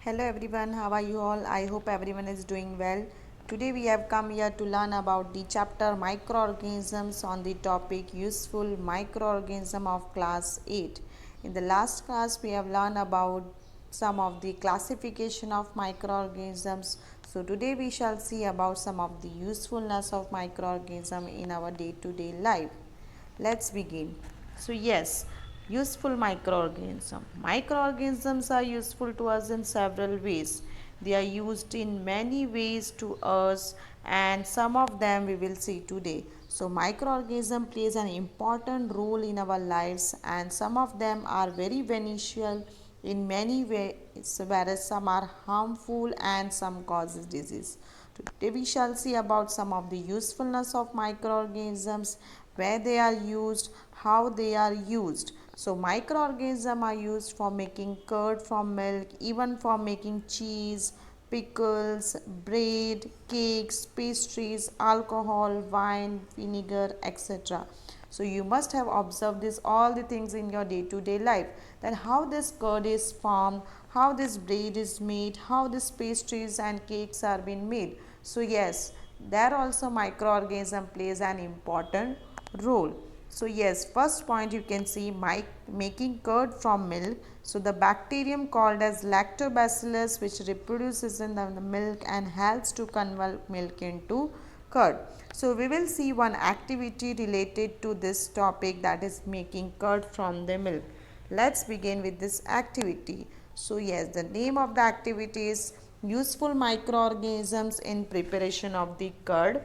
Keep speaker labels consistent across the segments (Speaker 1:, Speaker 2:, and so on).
Speaker 1: Hello everyone, how are you all? I hope everyone is doing well. Today we have come here to learn about the chapter microorganisms on the topic useful microorganism of class 8. In the last class we have learned about some of the classification of microorganisms. So today we shall see about some of the usefulness of microorganism in our day-to-day life. Let's begin. So yes, useful microorganism. Microorganisms are useful to us in several ways. They are used in many ways to us and some of them we will see today. So microorganism plays an important role in our lives and some of them are very beneficial in many ways whereas some are harmful and some causes disease. Today we shall see about some of the usefulness of microorganisms, where they are used, how they are used. So microorganisms are used for making curd from milk, even for making cheese, pickles, bread, cakes, pastries, alcohol, wine, vinegar, etc. So you must have observed this all the things in your day-to-day life, that how this curd is formed, how this bread is made, how these pastries and cakes are being made. So yes, there also microorganism plays an important role. So yes, first point you can see making curd from milk. So the bacterium called as lactobacillus which reproduces in the milk and helps to convert milk into curd. So we will see one activity related to this topic, that is making curd from the milk. Let's begin with this activity. So yes, the name of the activity is useful microorganisms in preparation of the curd,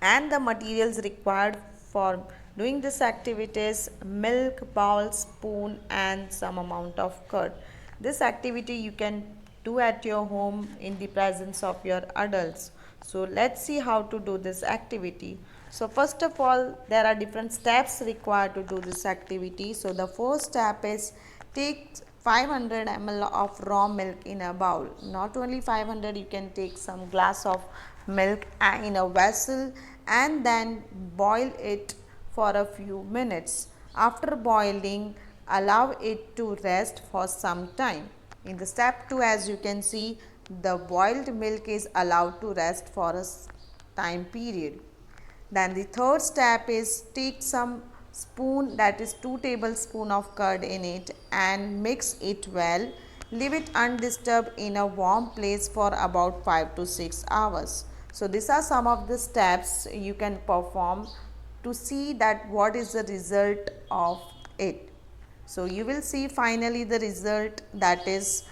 Speaker 1: and the materials required for doing this activity is milk, bowl, spoon and some amount of curd. This activity you can do at your home in the presence of your adults. So let's see how to do this activity. So first of all, there are different steps required to do this activity. So the first step is take 500 ml of raw milk in a bowl. Not only 500, you can take some glass of milk in a vessel and then boil it for a few minutes. After boiling, allow it to rest for some time. In the step 2, as you can see, the boiled milk is allowed to rest for a time period. Then the third step is take some spoon, that is 2 tablespoons of curd in it, and mix it well. Leave it undisturbed in a warm place for about 5 to 6 hours. So these are some of the steps you can perform to see that what is the result of it. So you will see finally the result, that is,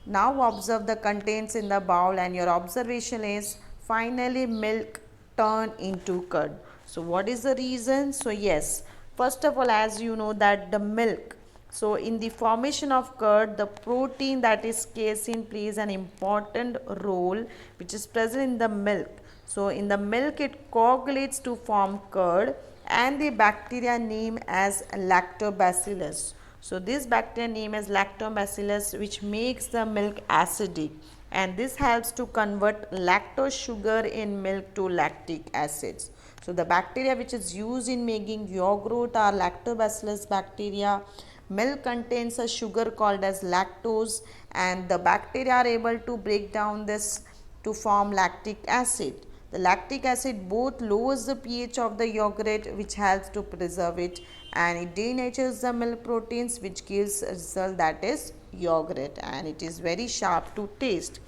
Speaker 1: now observe the contents in the bowl and your observation is finally milk turn into curd. So what is the reason? So yes, first of all, as you know that the milk, so in the formation of curd, the protein, that is casein, plays an important role which is present in the milk. So in the milk it coagulates to form curd and the bacteria named as lactobacillus. So this bacteria named as lactobacillus which makes the milk acidic, and this helps to convert lactose sugar in milk to lactic acids. So the bacteria which is used in making yogurt are lactobacillus bacteria. Milk contains a sugar called as lactose, and the bacteria are able to break down this to form lactic acid. The lactic acid both lowers the pH of the yogurt which helps to preserve it, and it denatures the milk proteins which gives a result, that is yogurt, and it is very sharp to taste.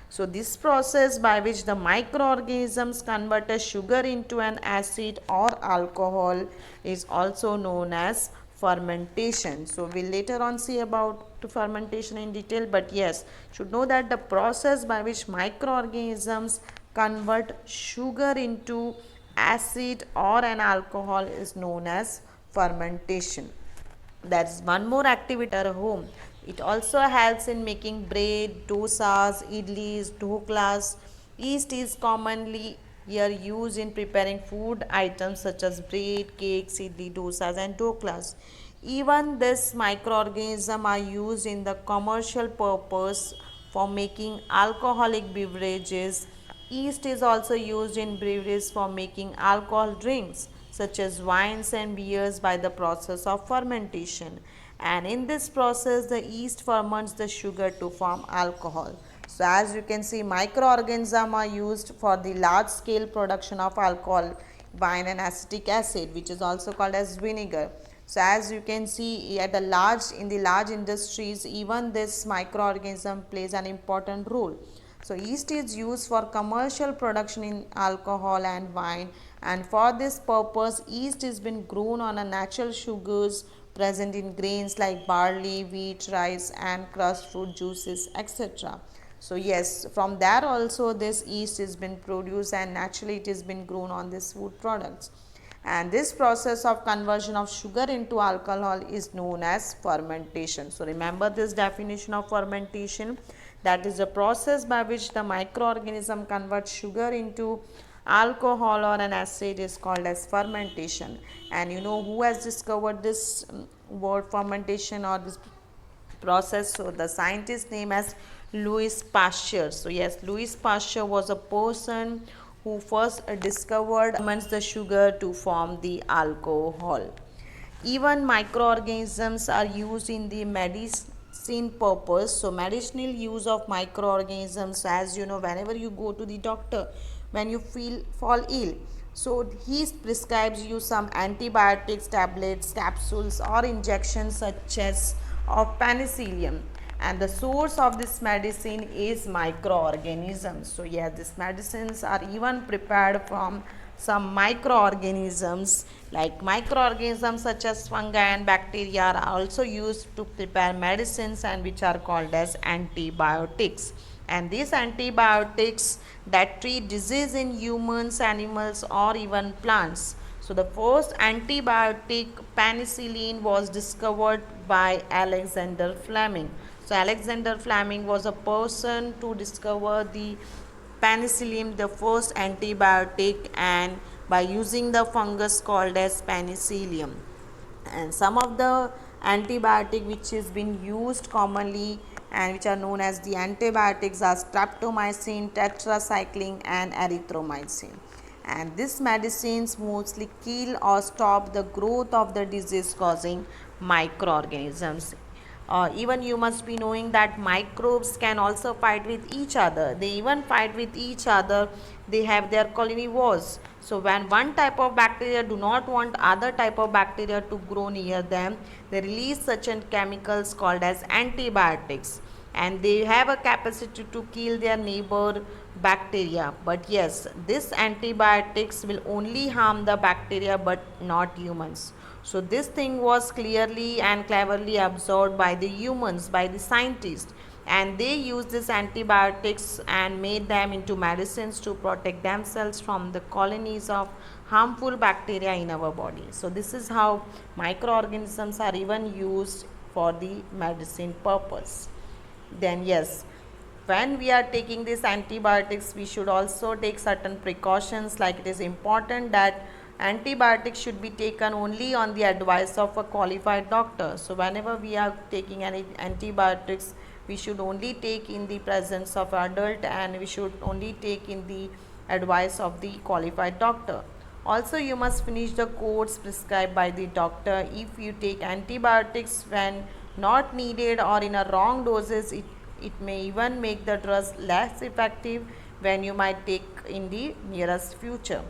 Speaker 1: So this process by which the microorganisms convert a sugar into an acid or alcohol is also known as fermentation. So we'll later on see about fermentation in detail, but yes, should know that the process by which microorganisms convert sugar into acid or an alcohol is known as fermentation. There is one more activity at home. It also helps in making bread, dosas, idlis, dhoklas. Yeast is commonly here used in preparing food items such as bread, cakes, idli, dosas and dhoklas. Even this microorganism are used in the commercial purpose for making alcoholic beverages. Yeast is also used in breweries for making alcohol drinks such as wines and beers by the process of fermentation. and in this process the yeast ferments the sugar to form alcohol. So as you can see, microorganisms are used for the large scale production of alcohol, wine and acetic acid, which is also called as vinegar. So as you can see, at the large industries, even this microorganism plays an important role. So yeast is used for commercial production in alcohol and wine, and for this purpose yeast has been grown on a natural sugars present in grains like barley, wheat, rice and crushed fruit juices, etc. So yes, from there also this yeast has been produced and naturally it has been grown on these food products. And this process of conversion of sugar into alcohol is known as fermentation. So remember this definition of fermentation, that is a process by which the microorganism converts sugar into alcohol or an acid is called as fermentation. And you know who has discovered this word fermentation or this process? So the scientist name as Louis Pasteur. So yes, Louis Pasteur was a person who first discovered ferments the sugar to form the alcohol. Even microorganisms are used in the medicine purpose. So medicinal use of microorganisms, as you know, whenever you go to the doctor, when you fall ill, so he prescribes you some antibiotics, tablets, capsules or injections such as of penicillium, and the source of this medicine is microorganisms. So yeah, these medicines are even prepared from some microorganisms. Like microorganisms such as fungi and bacteria are also used to prepare medicines and which are called as antibiotics. And these antibiotics that treat disease in humans, animals or even plants. So the first antibiotic penicillin was discovered by Alexander Fleming. So Alexander Fleming was a person to discover the penicillin, the first antibiotic, and by using the fungus called as penicillium. And some of the antibiotic which has been used commonly and which are known as the antibiotics are streptomycin, tetracycline and erythromycin. And these medicines mostly kill or stop the growth of the disease causing microorganisms. Even you must be knowing that microbes can also fight with each other. They even fight with each other. They have their colony wars. So when one type of bacteria do not want other type of bacteria to grow near them, they release such chemicals called as antibiotics, and they have a capacity to kill their neighbor bacteria. But yes, this antibiotics will only harm the bacteria but not humans. So this thing was clearly and cleverly absorbed by the humans, by the scientists, and they used these antibiotics and made them into medicines to protect themselves from the colonies of harmful bacteria in our body. So this is how microorganisms are even used for the medicine purpose. Then yes, when we are taking these antibiotics we should also take certain precautions, like it is important that antibiotics should be taken only on the advice of a qualified doctor. So whenever we are taking any antibiotics we should only take in the presence of adult, and we should only take in the advice of the qualified doctor. Also you must finish the course prescribed by the doctor. If you take antibiotics when not needed or in a wrong doses, it may even make the drugs less effective when you might take in the nearest future.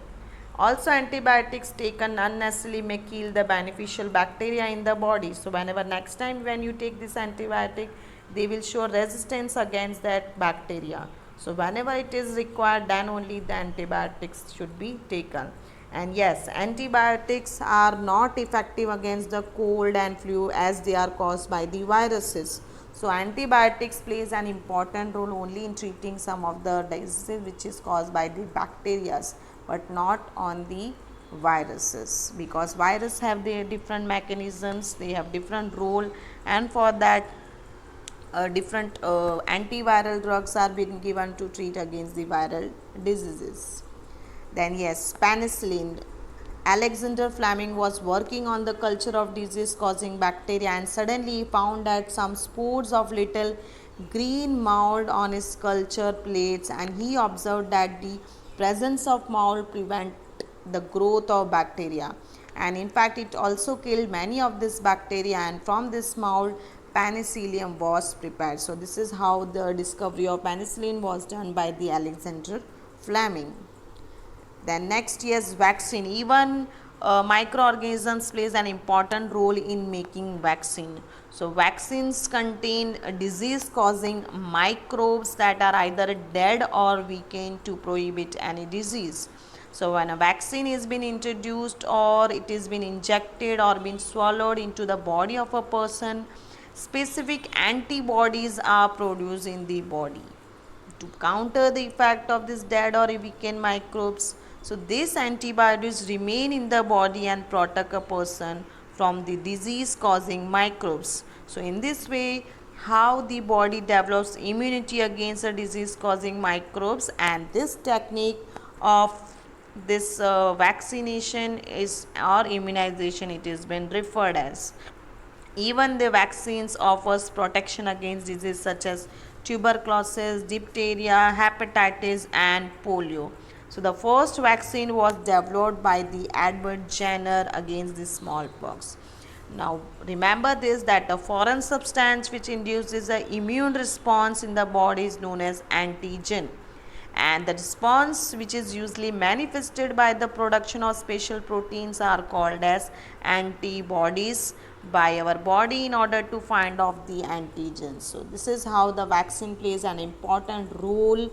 Speaker 1: Also antibiotics taken unnecessarily may kill the beneficial bacteria in the body. So whenever next time when you take this antibiotic, they will show resistance against that bacteria. So whenever it is required, then only the antibiotics should be taken. And yes, antibiotics are not effective against the cold and flu as they are caused by the viruses. So antibiotics plays an important role only in treating some of the diseases which is caused by the bacteria, but not on the viruses, because viruses have their different mechanisms, they have different role, and for that different antiviral drugs are being given to treat against the viral diseases. Then yes, penicillin. Alexander Fleming was working on the culture of disease causing bacteria, and suddenly he found that some spores of little green mold on his culture plates, and he observed that the presence of mold prevent the growth of bacteria. and in fact it also killed many of this bacteria, and from this mold penicillium was prepared. So this is how the discovery of penicillin was done by the Alexander Fleming. Then next, yes, vaccine. Even microorganisms plays an important role in making vaccine. So vaccines contain disease causing microbes that are either dead or weakened to prohibit any disease. So when a vaccine is been introduced or it is been injected or been swallowed into the body of a person, specific antibodies are produced in the body to counter the effect of this dead or weakened microbes. So these antibodies remain in the body and protect a person from the disease causing microbes. So in this way, how the body develops immunity against the disease causing microbes, and this technique of this vaccination is or immunization, it has been referred as. Even the vaccines offers protection against diseases such as tuberculosis, diphtheria, hepatitis and polio. So the first vaccine was developed by the Edward Jenner against the smallpox. Now remember this, that a foreign substance which induces an immune response in the body is known as antigen, and the response which is usually manifested by the production of special proteins are called as antibodies by our body in order to find off the antigens. So this is how the vaccine plays an important role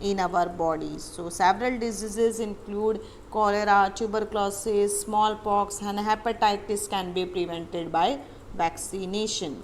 Speaker 1: in our bodies. So several diseases include cholera, tuberculosis, smallpox and hepatitis can be prevented by vaccination.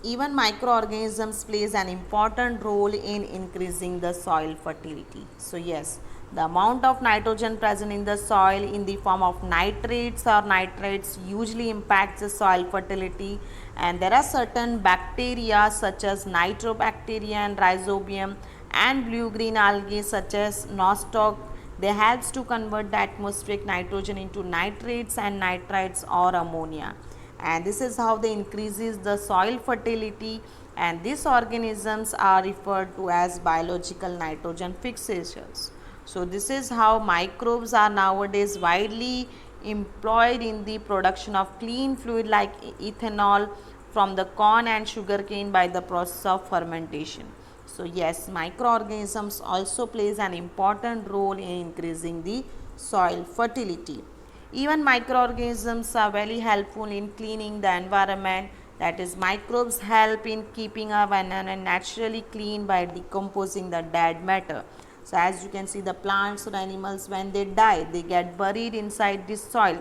Speaker 1: Even microorganisms plays an important role in increasing the soil fertility. So yes, the amount of nitrogen present in the soil in the form of nitrates or nitrates usually impacts the soil fertility, and there are certain bacteria such as nitrobacteria and rhizobium and blue-green algae such as nostoc. They helps to convert the atmospheric nitrogen into nitrates and nitrites or ammonia, and this is how they increases the soil fertility, and these organisms are referred to as biological nitrogen fixers. So this is how microbes are nowadays widely employed in the production of clean fluid like ethanol from the corn and sugarcane by the process of fermentation. So yes, microorganisms also plays an important role in increasing the soil fertility. Even microorganisms are very helpful in cleaning the environment. That is, microbes help in keeping our environment naturally clean by decomposing the dead matter. So as you can see, the plants or animals, when they die, they get buried inside this soil.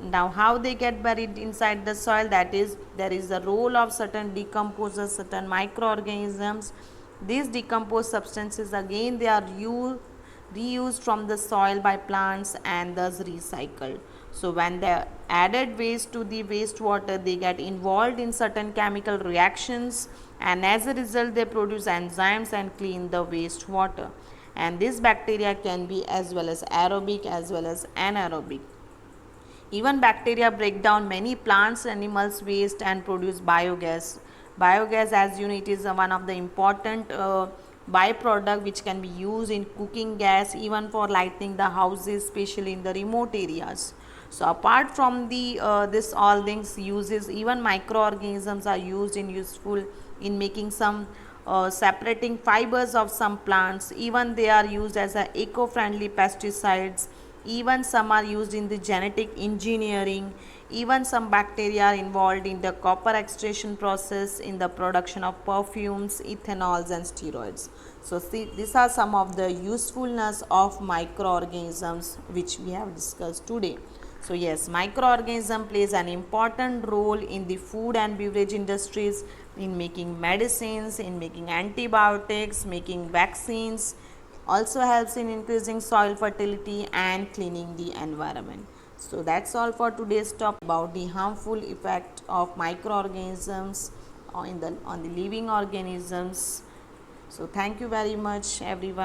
Speaker 1: Now how they get buried inside the soil, that is, there is a role of certain decomposers, certain microorganisms. These decomposed substances again they are reused from the soil by plants and thus recycled. So when they added waste to the wastewater, they get involved in certain chemical reactions, and as a result they produce enzymes and clean the wastewater. And this bacteria can be as well as aerobic as well as anaerobic. Even bacteria break down many plants, animals waste and produce biogas. Biogas, as you know, it is one of the important byproduct which can be used in cooking gas, even for lighting the houses, especially in the remote areas. So apart from the this all things uses, even microorganisms are used in useful in making some separating fibers of some plants. Even they are used as a eco-friendly pesticides. Even some are used in the genetic engineering. Even some bacteria are involved in the copper extraction process in the production of perfumes, ethanols and steroids. So see, these are some of the usefulness of microorganisms which we have discussed today. So yes, microorganism plays an important role in the food and beverage industries, in making medicines, in making antibiotics, making vaccines. Also helps in increasing soil fertility and cleaning the environment. So that's all for today's topic about the harmful effect of microorganisms on the living organisms. So thank you very much everyone.